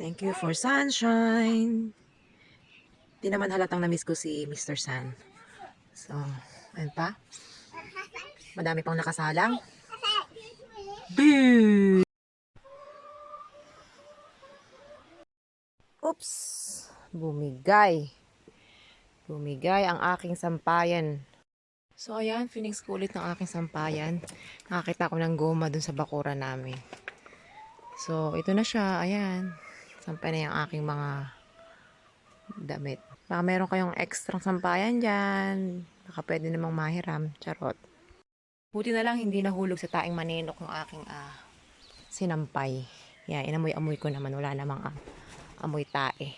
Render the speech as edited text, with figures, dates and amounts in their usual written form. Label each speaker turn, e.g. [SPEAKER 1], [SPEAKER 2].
[SPEAKER 1] Thank you for sunshine. Di naman halatang na-miss ko si Mr. Sun. So, ayun pa. Madami pang nakasalang. Boo! Oops! Bumigay. Bumigay ang aking sampayan. So, ayan. Finix ko ulit ng aking sampayan. Nakakita ko ng goma dun sa bakura namin. So, ito na siya. Ayan. Sampay na yung aking mga damit. Baka meron kayong extra sampayan dyan. Baka pwede namang mahiram. Charot. Buti na lang hindi nahulog sa taing maninok yung aking sinampay. Yan, inamoy-amoy ko naman. Wala namang amoy tae.